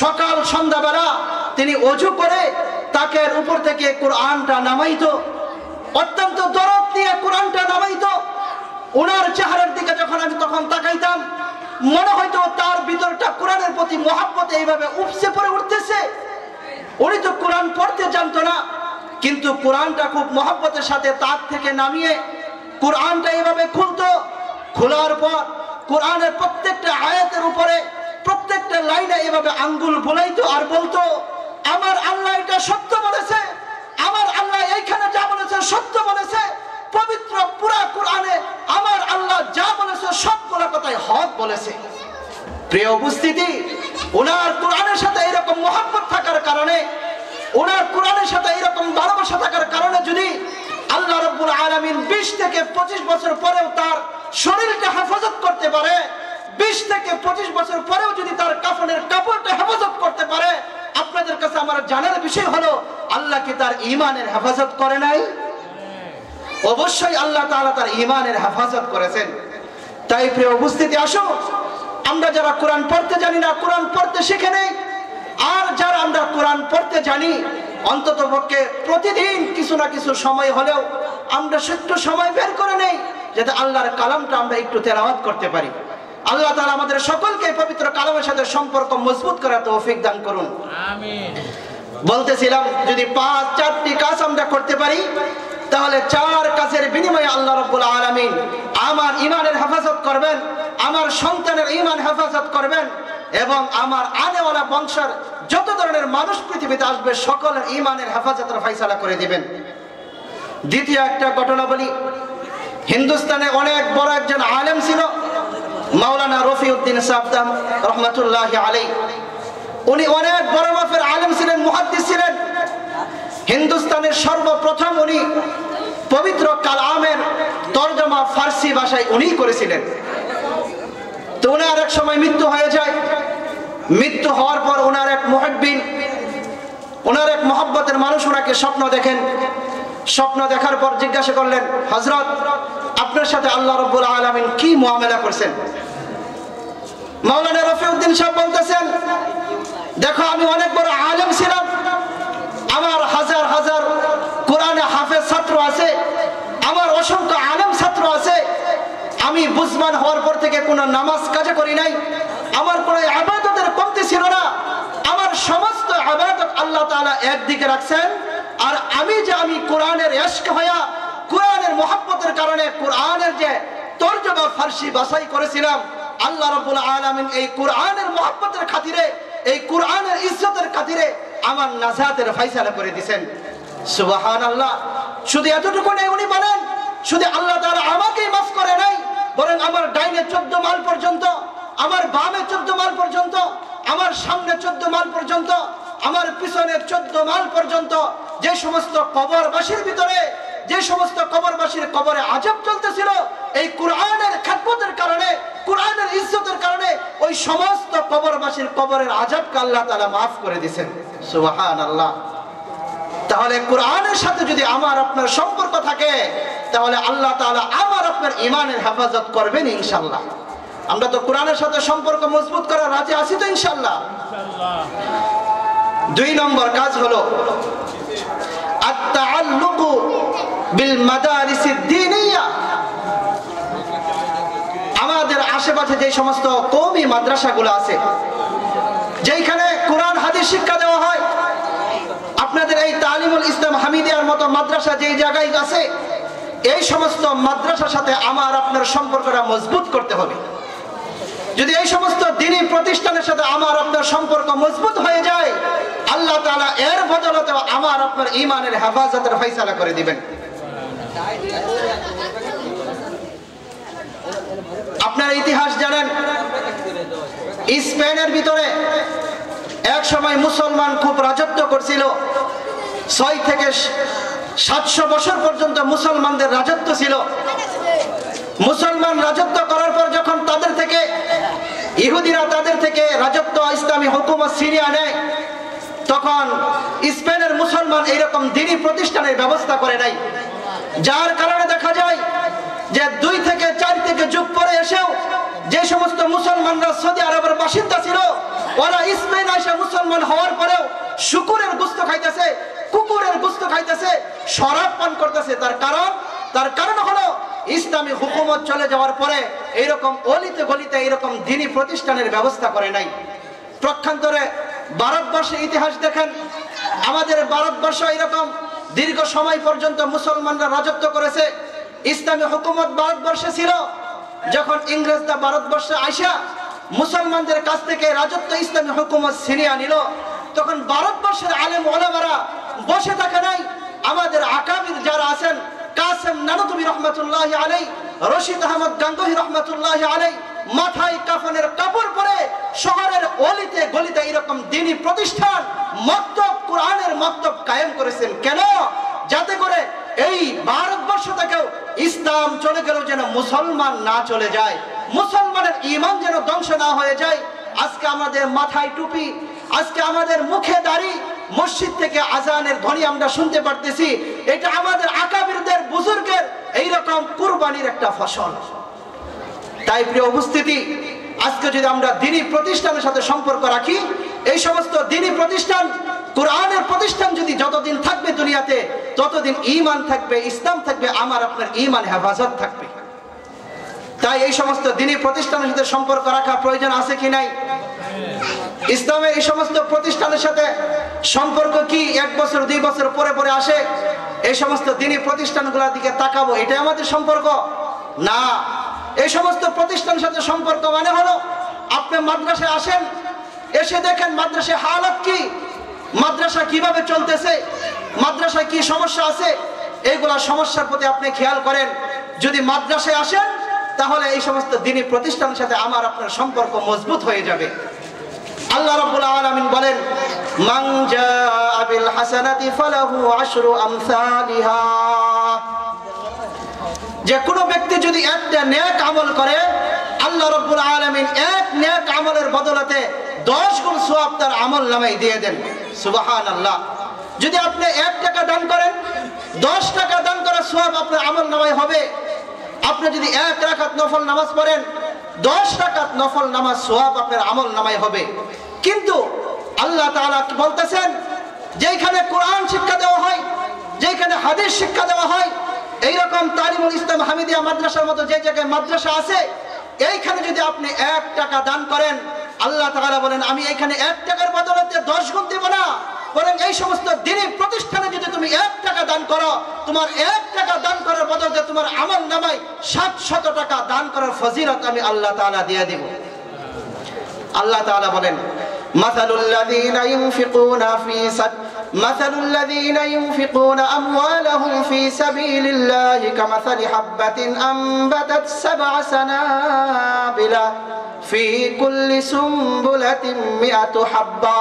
সকাল সন্ধ্যাবেলা তিনি ওযু করে তাকের উপর থেকে কোরআনটা নামাইতো, অত্যন্ত দরদ দিয়ে কোরআনটা নামাইতো। ওনার চেহারার দিকে যখন আমি তখন তাকাইতাম, মনে হয়তো তার ভিতরটা কোরআনের প্রতি মহব্বতে এইভাবে উপসে পড়ে উঠতেছে। উনি তো কোরআন পড়তে জানতো না, কিন্তু কোরআনটা খুব মহব্বতের সাথে তার থেকে নামিয়ে কোরআনটা এইভাবে খুলতো। খোলার পর কোরআনের প্রত্যেকটা আয়াতের উপরে প্রত্যেকটা লাইনে এইভাবে আঙ্গুল বোলাইতো আর বলতো, আমার আল্লাহ এটা সত্য বলেছে, আমার আল্লাহ এইখানে যা বলেছে সত্য বলেছে। পবিত্র পুরা কোরআনে আমার আল্লাহ যা বলেছে সবগুলো কথাই হক বলেছে। প্রিয় উপস্থিতি, ওনার কোরআনের সাথে এরকম মহব্বত থাকার কারণে, ওনার কোরআনের সাথে এরকম ভালোবাসা থাকার কারণে যদি আল্লাহ রাব্বুল আলামিন 20 থেকে 25 বছর পরেও তার শরীরকে হেফাজত করতে পারে, 20 থেকে 25 বছর পরেও যদি তার কাফনের কাপড়টা হেফাজত করতে পারে, আপনাদের কাছে আমার জানার বিষয় হলো আল্লাহ কি তার ঈমানের হেফাজত করে নাই? অবশ্যই আল্লাহ তাআলা তার ঈমানের হেফাজত করেছেন। তাই প্রিয় উপস্থিতি, আসো আমরা যারা কোরআন পড়তে জানি না কোরআন পড়তে শিখে নেই, আর যারা আমরা কোরআন পড়তে জানি অন্ততপক্ষে প্রতিদিন কিছু না কিছু সময় হলেও আমরা একটু সময় বের করে নেই, যাতে আল্লাহর কালামটা আমরা একটু তেলাওয়াত করতে পারি। আল্লাহ তাআলা আমাদের সকলকে পবিত্র কালামের সাথে সম্পর্ক মজবুত করার তৌফিক দান করুন, আমিন। বলতেছিলাম, যদি 4টি কাজ আমরা করতে পারি, তাহলে 4 কাজের বিনিময়ে আল্লাহ রাব্বুল আলামিন আমার ঈমানের হেফাজত করবেন, আমার সন্তানের ঈমান হেফাজত করবেন, এবং আমার আনেওয়ালা বংশের যত ধরনের মানুষ পৃথিবীতে আসবে সকলের ঈমানের হেফাজতের ফয়সালা করে দিবেন। দ্বিতীয় একটা ঘটনা বলি। হিন্দুস্তানে অনেক বড় একজন আলেম ছিল, মাওলানা রফিউদ্দিন সাবদাম রহমাতুল্লাহি আলাইহি। উনি অনেক বড় মাপের আলেম ছিলেন, মুহাদ্দিস ছিলেন। হিন্দুস্তানের সর্বপ্রথম উনি পবিত্র কালামের তরজমা ফার্সি ভাষায় উনি করেছিলেন। তো ওনার এক সময় মৃত্যু হয়ে যায়। মৃত্যু হওয়ার পর ওনার এক মুহিব্বিন, ওনার এক মহব্বতের মানুষ ওনাকে স্বপ্ন দেখেন। স্বপ্ন দেখার পর জিজ্ঞাসা করলেন, হযরত, আপনার সাথে আল্লাহ রাব্বুল আলামিন কি মুআমালা করছেন? মাওলানা রফিউদ্দিন সাহেব বলতেছেন, দেখো, আমি অনেক বড় আলেম ছিলাম, আমার হাজার হাজার কোরআনে হাফেজ ছাত্র আছে, আমার অসংখ্য আলেম ছাত্র আছে। আমি বুঝমান হওয়ার পর থেকে কোনো নামাজ কাজে করি নাই, আমার কোনো ইবাদতের কমতি ছিল না। আমার সমস্ত ইবাদত আল্লাহ তাআলা একদিকে রাখছেন, আর আমি কোরআনের ইশক হয়া, কোরআনের মহব্বতের কারণে কোরআনের যে তরজমা ফার্সি ভাষায় করেছিলাম, আল্লাহ রাব্বুল আলামিন এই কোরআনের মহব্বতের খাতিরে, এই কোরআনের ইজ্জতের খাতিরে আমার নাজাতের ফয়সালা করে দিয়েছেন। সুবহানাল্লাহ। শুধু এতটুকু নেই, উনি বলেন শুধু আল্লাহ তাআলা আমাকেই মাফ করে নাই, বরং আমার ডাইনে 14 মাইল পর্যন্ত, আমার বামে 14 মাইল পর্যন্ত, আমার সামনে 14 মাইল পর্যন্ত, আমার পিছনে 14 মাইল পর্যন্ত যে সমস্ত কবরবাসীর ভিতরে, যে সমস্ত কবরবাসীর কবরে আযাব চলতেছিল, এই কোরআনের খেদমতের কারণে, কোরআনের ইজ্জতের কারণে ওই সমস্ত কবরবাসীর কবরের আযাবকে আল্লাহ তাআলা মাফ করে দিয়েছেন। সুবহানাল্লাহ। তাহলে কোরআনের সাথে যদি আমার আপনার সম্পর্ক থাকে, তাহলে আল্লাহ তাআলা আমার আপনার ঈমানের হেফাজত করবেন ইনশাআল্লাহ। আমরা তো কোরআনের সাথে সম্পর্ক মজবুত করার রাজি আছি তো ইনশাআল্লাহ। 2 নম্বর কাজ হলো আত-তাআল্লুকু বিল মাদারিসিদ দীনিয়া। আমাদের আশেপাশে যে সমস্ত কওমি মাদ্রাসাগুলো আছে, যেখানে কোরআন হাদিস শিক্ষা দেওয়া হয়, আপনাদের এই তালিমুল ইসলাম হামিদিয়ার মতো মাদ্রাসা যেই জায়গায় আছে, এই সমস্ত মাদ্রাসার সাথে আমার আপনার সম্পর্কটা মজবুত করতে হবে। যদি এই সমস্ত দ্বীনি প্রতিষ্ঠানের সাথে আমার আপনার সম্পর্ক মজবুত হয়ে যায়, আল্লাহ তাআলা এর বদলতে আমার আপনার ঈমানের হেফাজতের ফয়সালা করে দিবেন। আপনার ইতিহাস জানেন, স্পেনের ভিতরে এক সময় মুসলমান খুব রাজত্ব করছিল। 6 থেকে 700 বছর পর্যন্ত মুসলমানদের রাজত্ব ছিল। মুসলমান রাজত্ব করার পর যখন তাদের থেকে ইহুদিরা তাদের থেকে রাজত্ব, ইসলামী হুকুমত ছিনিয়ে নেয়, তখন স্পেনের মুসলমান এইরকম দ্বীনি প্রতিষ্ঠানের ব্যবস্থা করে নাই। যার কারণে দেখা যায় যে 2 থেকে 4 থেকে যুগ পরে এসেও যে সমস্ত মুসলমানরা সৌদি আরবের বাসিন্দা ছিল, ওরা স্পেন এসে মুসলমান হওয়ার পরেও শুকুরের গোশত খাইতেছে, কুকুরের গোশত খাইতেছে, শরাব পান করতেছে। তার কারণ হলো ইসলামী হুকুমত চলে যাওয়ার পরে এইরকম অলিতে গলিতে এইরকম দ্বীনি প্রতিষ্ঠানের ব্যবস্থা করে নাই। প্রক্ষান্তরে ভারতবর্ষের ইতিহাস দেখেন, আমাদের ভারতবর্ষ এরকম দীর্ঘ সময় পর্যন্ত মুসলমানরা রাজত্ব করেছে। ইসলামী হুকুমত ভারতবর্ষে ছিল। যখন ইংরেজরা ভারতবর্ষে আইসা মুসলমানদের কাছ থেকে রাজত্ব ইসলামী হুকুমত ছিনিয়ে নিল, তখন ভারতবর্ষের আলেম ওলামারা বসে থাকে নাই। আমাদের আকাবির যারা আছেন, কাসেম নানুতুবি রহমাতুল্লাহি আলাইহি, রশিদ আহমদ গাঙ্গুহি রহমাতুল্লাহি আলাইহি, মাথায় কাফনের কাপড় পরে শহরের অলিতে গলিতে এরকম দ্বীনি প্রতিষ্ঠান, মক্তব, কোরআনের মক্তব কায়েম করেছেন। কেন? যাতে করে এই ভারতবর্ষ থেকেও ইসলাম চলে গেল যেন মুসলমান না চলে যায়, মুসলমানের ঈমান যেন ধ্বংস না হয়ে যায়। আজকে আমাদের মাথায় টুপি, আজকে আমাদের মুখে দাড়ি, মসজিদ থেকে আজানের ধ্বনি আমরা শুনতে পারতেছি। এটা আমাদের আকাবিরদের, বুজুর্গের এইরকম কুরবানির একটা ফসল। তাই প্রিয় উপস্থিতি, আজকে যদি আমরা দ্বীনি প্রতিষ্ঠানের সাথে সম্পর্ক রাখি, এই সমস্ত দ্বীনি প্রতিষ্ঠান, কোরআনের প্রতিষ্ঠান যদি যতদিন থাকবে দুনিয়াতে, ততদিন ঈমান থাকবে, ইসলাম থাকবে, আমার আপনার ঈমান হেফাজত থাকবে। তাই এই সমস্ত দ্বীনি প্রতিষ্ঠানের সাথে সম্পর্ক রাখা প্রয়োজন আছে কি নাই? ইসলামের এই সমস্ত প্রতিষ্ঠানের সাথে সম্পর্ক কি 1 বছর 2 বছর পরে পরে আসে? এই সমস্ত দ্বীনি প্রতিষ্ঠানগুলোর দিকে তাকাবো, এটাই আমাদের সম্পর্ক না। এই সমস্ত প্রতিষ্ঠানের সাথে সম্পর্ক মানে হলো, আপনি মাদ্রাসায় আসেন, এসে দেখেন মাদ্রাসায় হালত কি, মাদ্রাসা কিভাবে চলতেছে, মাদ্রাসায় কি সমস্যা আছে, এইগুলা সমস্যার প্রতি আপনি খেয়াল করেন। যদি মাদ্রাসায় আসেন, তাহলে এই সমস্ত দ্বীনি প্রতিষ্ঠানের সাথে আমার আপনার সম্পর্ক মজবুত হয়ে যাবে। আল্লাহ রাব্বুল আলামিন বলেন, মান জাআ বিল হাসানাতি ফালাহু আশরু আমসালিহা, যে কোনো ব্যক্তি যদি একটা নেক আমল করে, আল্লাহ রাব্বুল আলামিন এক নেক আমলের বদলাতে 10 গুণ সওয়াব তার আমলনামায় দিয়ে দেন। সুবহানাল্লাহ। যদি আপনি 1 টাকা দান করেন, 10 টাকা দান করার সওয়াব আপনার আমলনামায় হবে। আপনি যদি 1 রাকাত নফল নামাজ পড়েন, 10 রাকাত নফল নামাজ সওয়াব আপনার আমলনামায় হবে। কিন্তু আল্লাহ তাআলা কি বলতেছেন, যেখানে কোরআন শিক্ষা দেওয়া হয়, যেখানে হাদিস শিক্ষা দেওয়া হয়, এইরকম তালিমুল ইসলাম হামিদিয়া মাদ্রাসার মতো যে জায়গায় মাদ্রাসা আছে, এইখানে যদি আপনি 1 টাকা দান করেন, আল্লাহ তাআলা বলেন, আমি এখানে 1 টাকার বদলে 10 গুণ দেব না, বরং এই সমস্ত দ্বীনি প্রতিষ্ঠানে যদি তুমি 1 টাকা দান করো, তোমার 1 টাকা দান করার বদলে তোমার আমলনামায় 700 টাকা দান করার ফজিলত আমি আল্লাহ তাআলা দিয়ে দেব। আল্লাহ তাআলা বলেন, মাসালুল লাযীনা ইউনফিকুনা আমওয়ালাহুম ফী সাবিলিল্লাহি কামাসালি হাববাতিন আনবাতাত 7 সানাবিলা ফী কুল্লি সুমবুলাতিন মিআতু হাব্বা।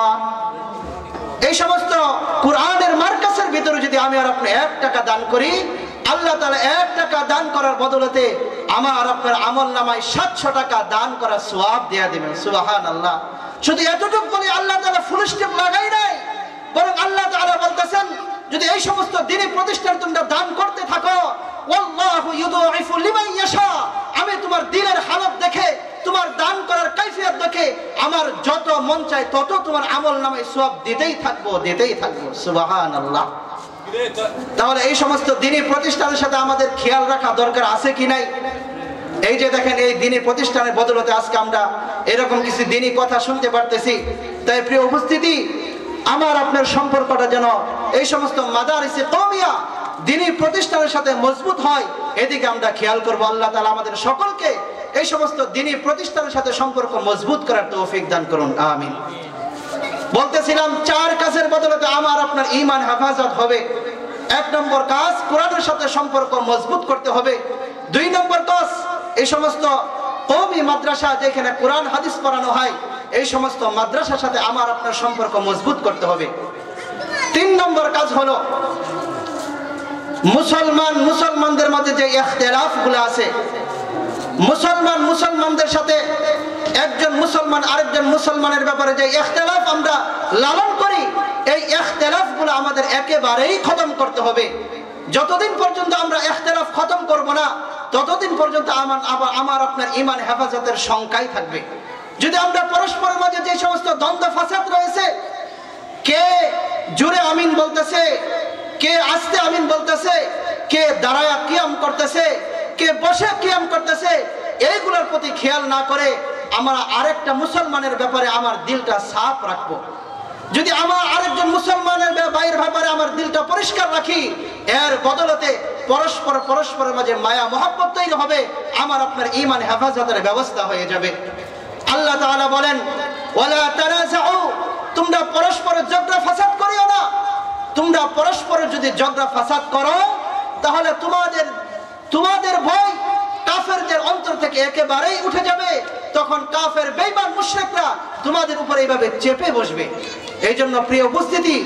এই সমস্ত কোরআনের মার্কাসের ভিতরে যদি আমি আর আপনি 1 টাকা দান করি, আল্লাহ তাআলা 1 টাকা দান করার বদলতে আমার আপনার আমলনামায় 700 টাকা দান করার সওয়াব দিয়ে দিবেন। সুবহানাল্লাহ। শুধু এতটুকু বলে আল্লাহ তাআলা ফুল স্টপ লাগাই নাই, বরং আল্লাহ তাআলা বলতেছেন, যদি এই সমস্ত দ্বীনি প্রতিষ্ঠান তোমরা দান করতে থাকো, ওয়াল্লাহু ইউদাইফু লিমান ইয়াশা, আমি তোমার দিলের হালত দেখে, তোমার দান করার কাইফিয়ত দেখে আমার যত মন চায় তত তোমার আমলনামায় সওয়াব দিতেই থাকবো। সুবহানাল্লাহ। তাহলে এই সমস্ত দ্বীনি প্রতিষ্ঠানের সাথে আমাদের খেয়াল রাখা দরকার আছে কি নাই? এই যে দেখেন, এই দ্বীনি প্রতিষ্ঠানের বদলতে আজকে আমরা এরকম কিছু দ্বীনি কথা শুনতে পারতেছি। তাই প্রিয় উপস্থিতি, আমার আপনার সম্পর্কটা যেন এই সমস্ত মাদারিসে কওমিয়া দ্বীনি প্রতিষ্ঠানের সাথে মজবুত হয়, এদিকে আমরা খেয়াল করব। আল্লাহ তাআলা আমাদের সকলকে এই সমস্ত দ্বীনি প্রতিষ্ঠানের সাথে সম্পর্ক মজবুত করার তৌফিক দান করুন, আমিন। বলতেছিলাম, 4 কাজের বদলতে আমার আপনার ঈমান হেফাজত হবে। 1 নম্বর কাজ, কোরআনের সাথে সম্পর্ক মজবুত করতে হবে। 2 নম্বর কাজ, এই সমস্ত কওমি মাদ্রাসা যেখানে কোরআন হাদিস পড়ানো হয়, এই সমস্ত মাদ্রাসার সাথে আমার আপনার সম্পর্ক মজবুত করতে হবে। 3 নম্বর কাজ হলো, মুসলমানদের মধ্যে যে ইখতিলাফগুলো আছে, মুসলমানদের সাথে একজন মুসলমান আরেকজন মুসলমানের ব্যাপারে যে ইখতিলাফ আমরা লালন করি, এই ইখতিলাফগুলো আমাদের একেবারেই খতম করতে হবে। যতদিন পর্যন্ত আমরা ইখতিলাফ খতম করব না, ততদিন পর্যন্ত আমার আপনার ঈমান হেফাজতের শঙ্কাই থাকবে। যদি আমরা পরস্পরের মাঝে যে সমস্ত দ্বন্দ্ব ফাসাদ রয়েছে, কে জোরে আমিন বলতেছে, কে আস্তে আমিন বলতেছে, কে দাঁড়ায়া কিয়াম করতেছে, কে বসে কিয়াম করতেছে, এইগুলোর প্রতি খেয়াল না করে আমরা আরেকটা মুসলমানের ব্যাপারে আমার দিলটা সাফ রাখবো। যদি আমার আরেকজন মুসলমানের ভাইয়ের ব্যাপারে আমার দিলটা পরিষ্কার রাখি, এর বদলতে পরস্পরের মাঝে মায়া মহব্বত তৈরি হবে, আমার আপনার ঈমান হেফাজতের ব্যবস্থা হয়ে যাবে। আল্লাহ তাআলা বলেন, ওয়ালা তানাজাউ, তোমরা পরস্পরের ঝগড়া ফাসাদ করিও না। তোমরা পরস্পরের যদি ঝগড়া ফাসাদ করো, তাহলে তোমাদের ভয় কাফেরদের অন্তর থেকে একেবারেই উঠে যাবে। তখন কাফের বেঈমান মুশরিকরা তোমাদের উপর এইভাবে চেপে বসবে। এই জন্য প্রিয় উপস্থিতি,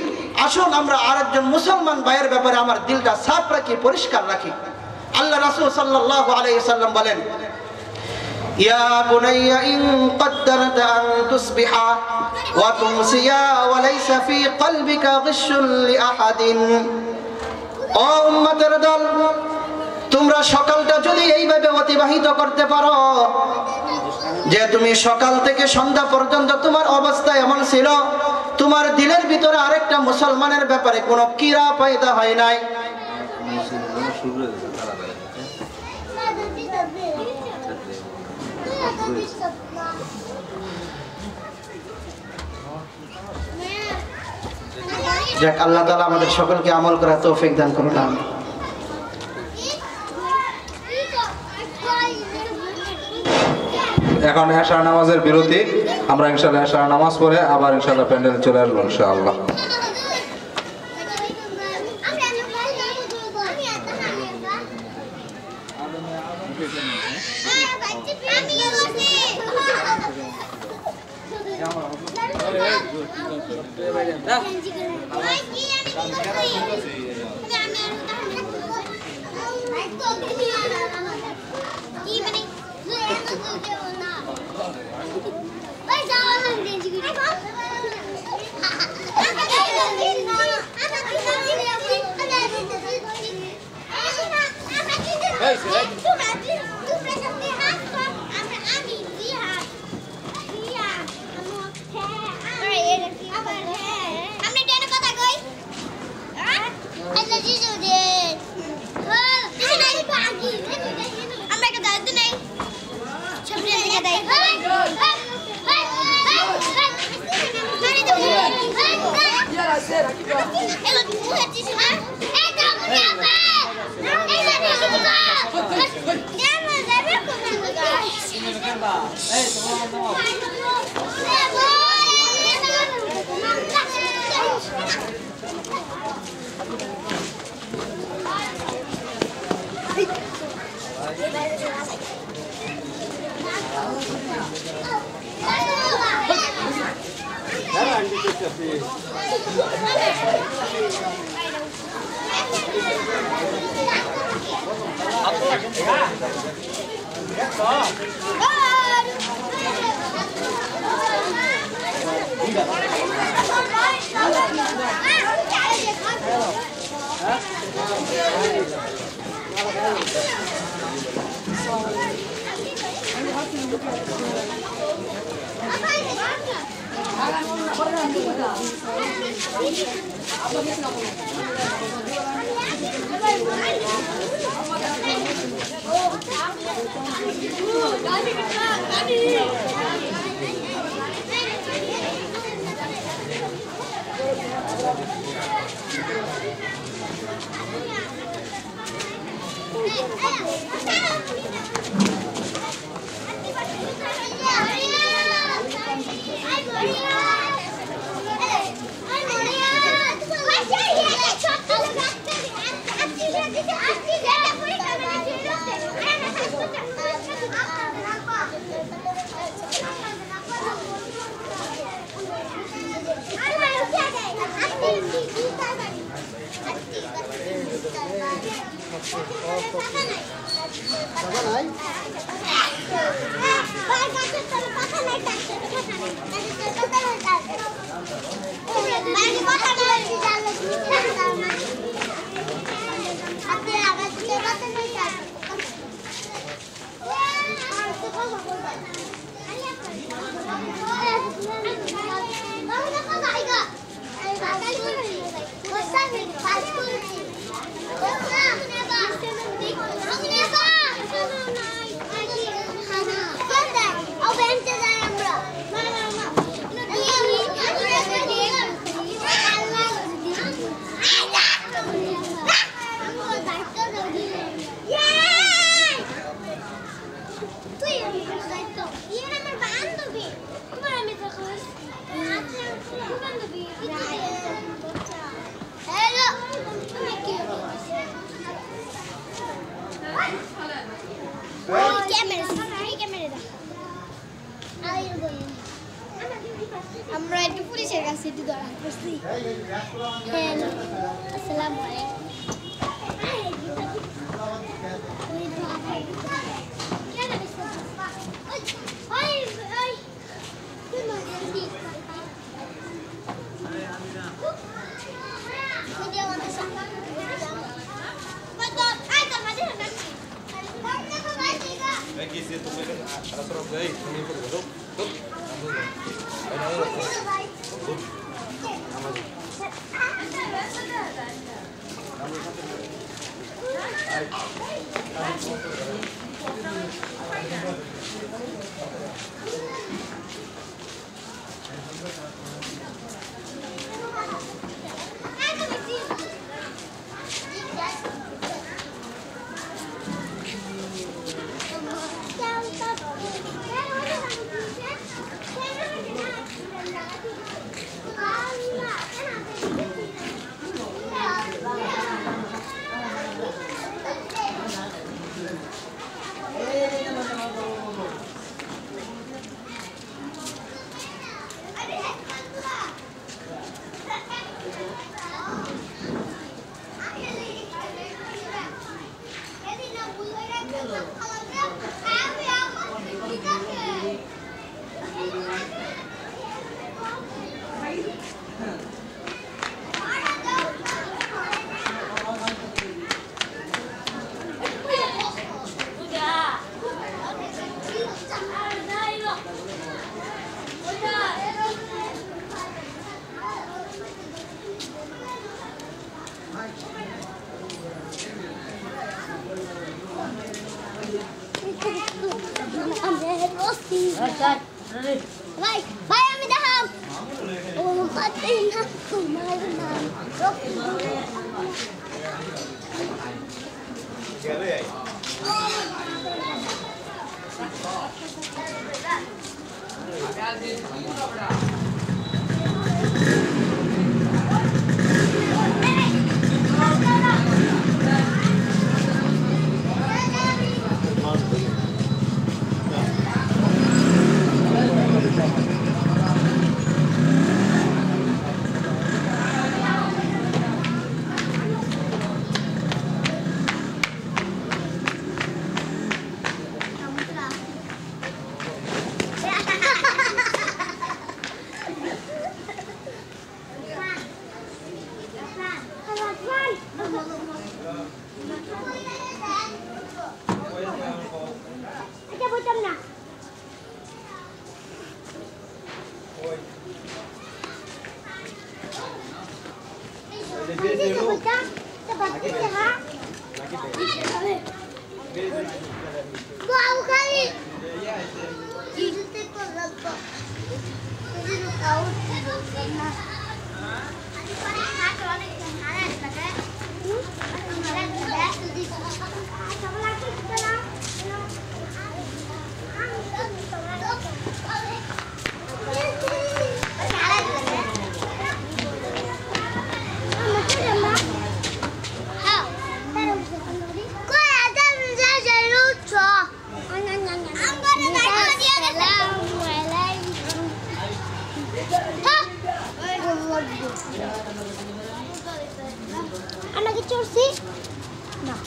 আসুন আমরা আরেকজন মুসলমান ভাইয়ের ব্যাপারে আমার দিলটা সাফ রাখি, পরিষ্কার রাখি। আল্লাহ রাসূল সাল্লাল্লাহু আলাইহি সাল্লাম বলেন, ইয়া বুনাইয়া ইন কদ্দারতা আন তুসবিহা ওয়া তুমসিয়া ওয়া লাইসা ফি কলবিকা গিশুন লিআহাদিন। ও উম্মতের দল, তোমরা সকালটা যদি এইভাবে অতিবাহিত করতে পারো যে তুমি সকাল থেকে সন্ধ্যা পর্যন্ত তোমার অবস্থা এমন ছিল, তোমার দিলের ভিতরে আরেকটা মুসলমানের ব্যাপারে কোনো কিরা পয়দা হয় নাই। যাক, আল্লাহ তাআলা আমাদের সকলকে আমল করার তৌফিক দান করুন। আমিন। এখন এশার নামাজের বিরতি। আমরা ইনশাআল্লাহ এশার নামাজ পড়ে আবার ইনশাআল্লাহ প্যান্ডেলে চলে আসবো ইনশাআল্লাহ। পুলিশের কাছে একটু ধরা পড়ছি। হ্যালো, আসসালামু আলাইকুম। Vai, vai আমি দেখাম ও মাতে না তোমার নাম গেলে Anak kecil sih? Nah.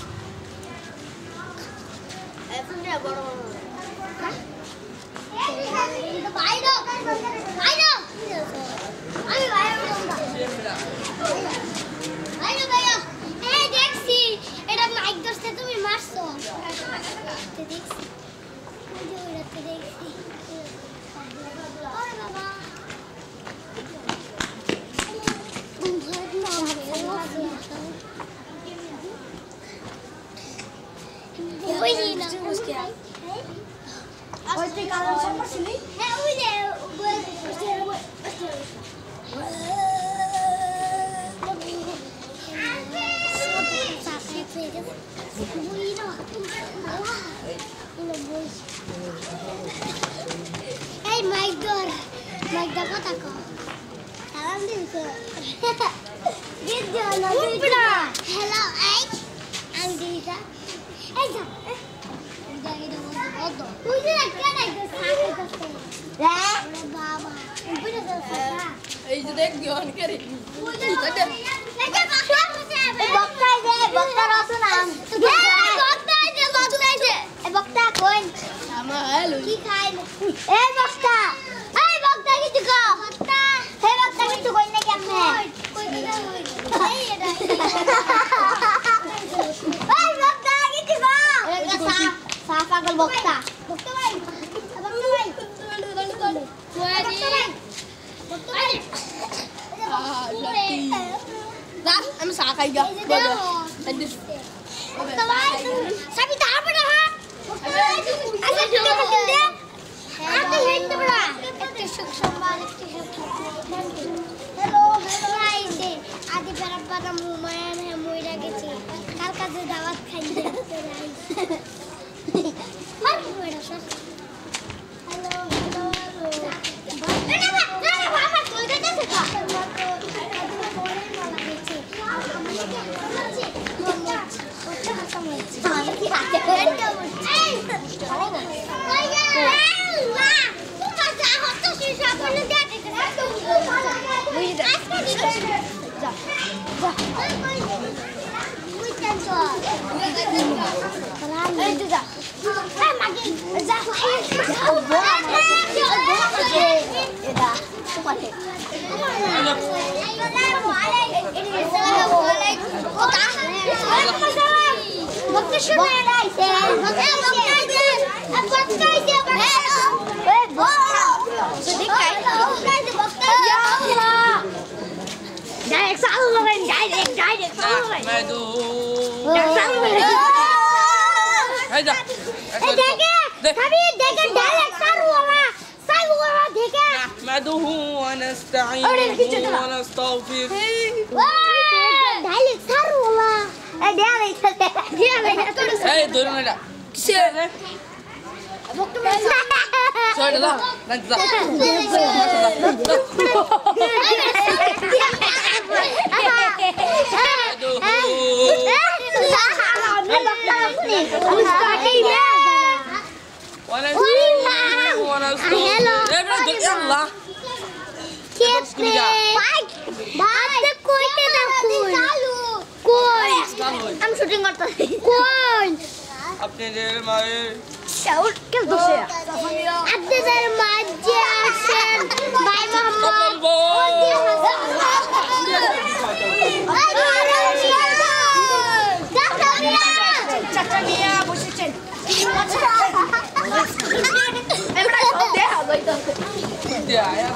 Punya borong. Hah? Ayo. Ayo. Ayo ভাইয়া এই দেখছি এটা মাইক ধরতে তুমি মারছো দেখছি দেখছি ওরে বাবা ওই না ওই তুই কালার সব করছিলি হ্যাঁ ওই যে Hey, Mike Dor. Mike Dor kata kau. Salam dulu. Gitu lah. Hello, Ike. I'm Dita. Eza. Udah itu foto. Udah kan ada satu. Ya. Baba. Udah selesai. দেখ দিওন করে বক্তা রত নাম বক্তা কোন কি খাই এই বক্তা কিছু কো এই বক্তা কিছু কই না কেমনে এই বক্তা কিছু কো সাফাগল বক্তা ভাই আমি চা খাই গা Sabi tahu dah. Asal kita makan dia. Ada yang tu pula. Itu syuk balik tu. Hello. Hai deh. Adi berapa mumayan hai muida keci. Kal kaze dawat khain deh. Mar muida sah. Hello. Nana papa kau dah tu kah? نحمده ونستعينه ونستغفره Hey, durun ada. Kisah Sorry dah. Nanti dah. I'm shooting at the coin. अपने देर मारे Shout, kill the share. At the Majashan by Muhammad. dia ya.